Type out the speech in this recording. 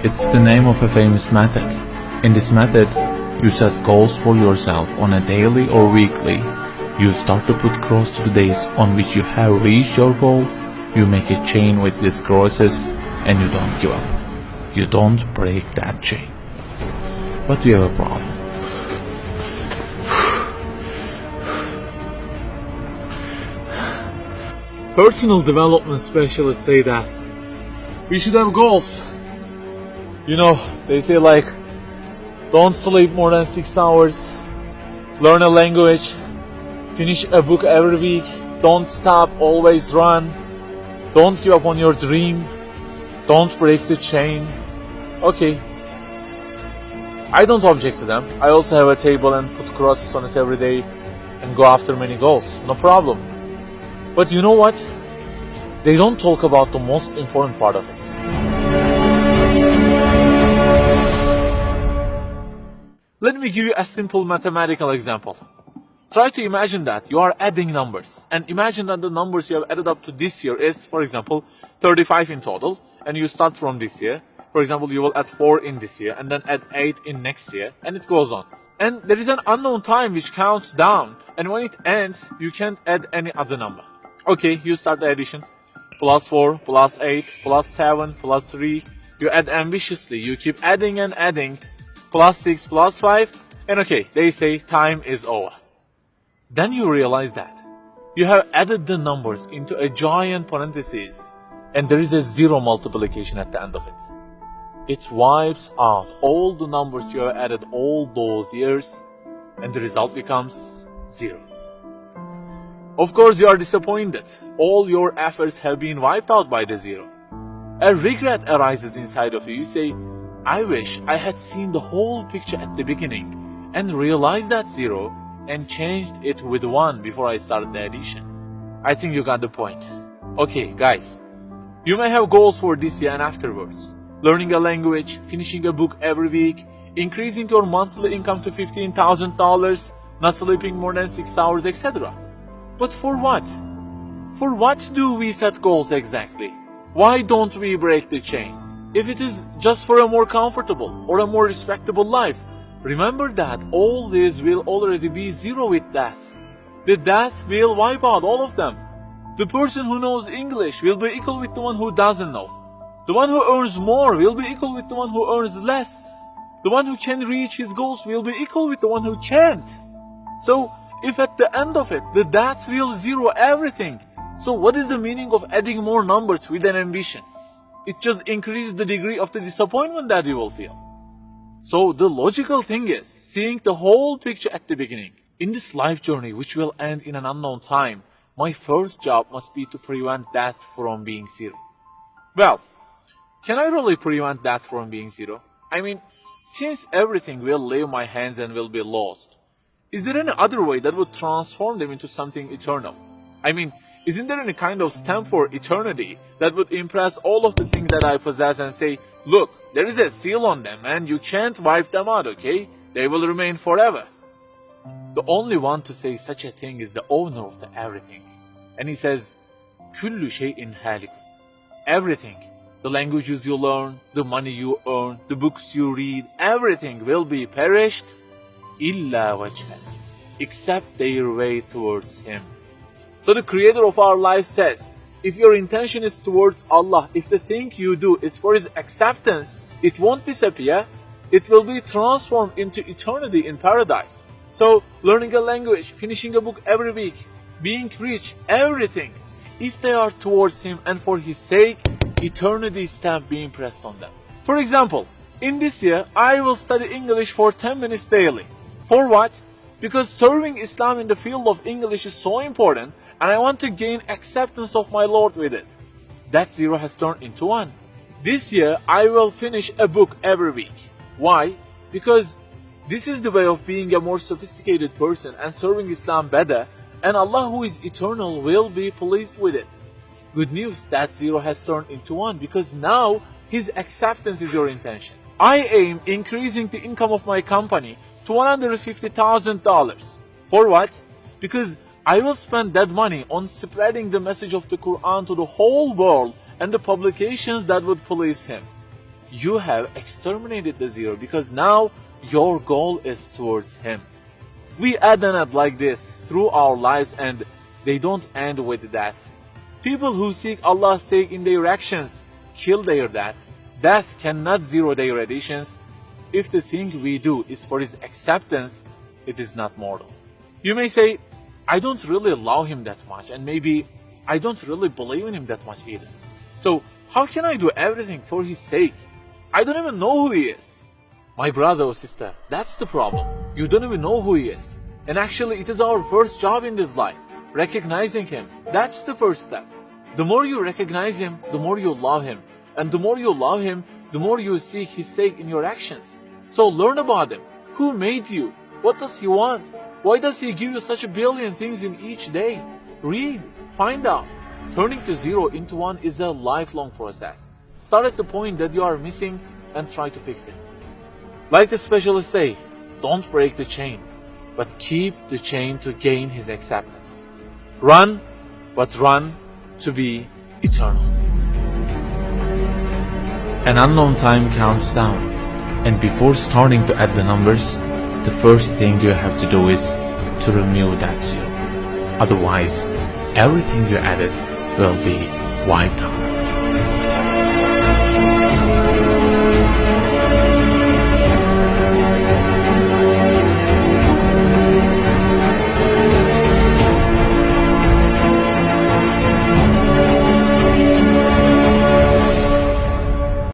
It's the name of a famous method. In this method, you set goals for yourself on a daily or weekly. You start to put cross to the days on which you have reached your goal. You make a chain with these crosses and you don't give up. You don't break that chain. But we have a problem. Personal development specialists say that we should have goals. You know, they say like, don't sleep more than 6 hours, learn a language, finish a book every week, don't stop, always run, don't give up on your dream, don't break the chain. Okay, I don't object to them. I also have a table and put crosses on it every day and go after many goals, no problem. But you know what? They don't talk about the most important part of it. Let me give you a simple mathematical example. Try to imagine that you are adding numbers, and imagine that the numbers you have added up to this year is, for example, 35 in total, and you start from this year. For example, you will add 4 in this year, and then add 8 in next year, and it goes on. And there is an unknown time which counts down, and when it ends, you can't add any other number. Okay, you start the addition. Plus 4, plus 8, plus 7, plus 3. You add ambitiously, you keep adding and adding. Plus 6, plus 5, and okay, they say time is over. Then you realize that you have added the numbers into a giant parenthesis, and there is a zero multiplication at the end of it. It wipes out all the numbers you have added all those years, and the result becomes 0. Of course, you are disappointed. All your efforts have been wiped out by the 0. A regret arises inside of you. You say, I wish I had seen the whole picture at the beginning and realized that 0 and changed it with 1 before I started the addition. I think you got the point. Okay, guys, you may have goals for this year and afterwards. Learning a language, finishing a book every week, increasing your monthly income to $15,000, not sleeping more than 6 hours, etc. But for what? For what do we set goals exactly? Why don't we break the chain? If it is just for a more comfortable or a more respectable life, remember that all this will already be 0 with death. The death will wipe out all of them. The person who knows English will be equal with the one who doesn't know. The one who earns more will be equal with the one who earns less. The one who can reach his goals will be equal with the one who can't. So, if at the end of it, the death will 0 everything, so what is the meaning of adding more numbers with an ambition? It just increases the degree of the disappointment that you will feel. So the logical thing is seeing the whole picture at the beginning. In this life journey, which will end in an unknown time, my first job must be to prevent death from being 0. Well, can I really prevent death from being 0? I mean, since everything will leave my hands and will be lost, is there any other way that would transform them into something eternal? I mean, isn't there any kind of stamp for eternity that would impress all of the things that I possess and say, look, there is a seal on them and you can't wipe them out, okay? They will remain forever. The only one to say such a thing is the owner of the everything. And he says, كُلُّ شَيْءٍ هَالِكٌ. Everything, the languages you learn, the money you earn, the books you read, everything will be perished, إِلَّا وَجْهَهُ, except their way towards Him. So the creator of our life says, if your intention is towards Allah, if the thing you do is for His acceptance, it won't disappear, it will be transformed into eternity in paradise. So learning a language, finishing a book every week, being rich, everything, if they are towards Him and for His sake, eternity stamp being pressed on them. For example, in this year, I will study English for 10 minutes daily. For what? Because serving Islam in the field of English is so important, and I want to gain acceptance of my Lord with it. That 0 has turned into 1. This year, I will finish a book every week. Why? Because this is the way of being a more sophisticated person and serving Islam better, and Allah who is eternal will be pleased with it. Good news, that 0 has turned into 1 because now His acceptance is your intention. I aim increasing the income of my company to $150,000. For what? Because I will spend that money on spreading the message of the Quran to the whole world and the publications that would please Him. you have exterminated the zero because now your goal is towards him. We add and add like this through our lives, and they don't end with death. People who seek Allah's sake in their actions kill their death. Death cannot zero their additions. If the thing we do is for his acceptance, it is not mortal. You may say, I don't really love him that much, and maybe I don't really believe in him that much either. So how can I do everything for his sake? I don't even know who he is. My brother or sister, that's the problem. You don't even know who he is. And actually, it is our first job in this life, recognizing him. That's the first step. The more you recognize him, the more you love him. And the more you love him, the more you seek his sake in your actions. So learn about him. Who made you? What does he want? Why does he give you such a billion things in each day? Read, find out. Turning the zero into one is a lifelong process. Start at the point that you are missing and try to fix it. Like the specialists say, don't break the chain, but keep the chain to gain his acceptance. Run, but run to be eternal. An unknown time counts down, and before starting to add the numbers, the first thing you have to do is to remove that zero. Otherwise, everything you added will be wiped out.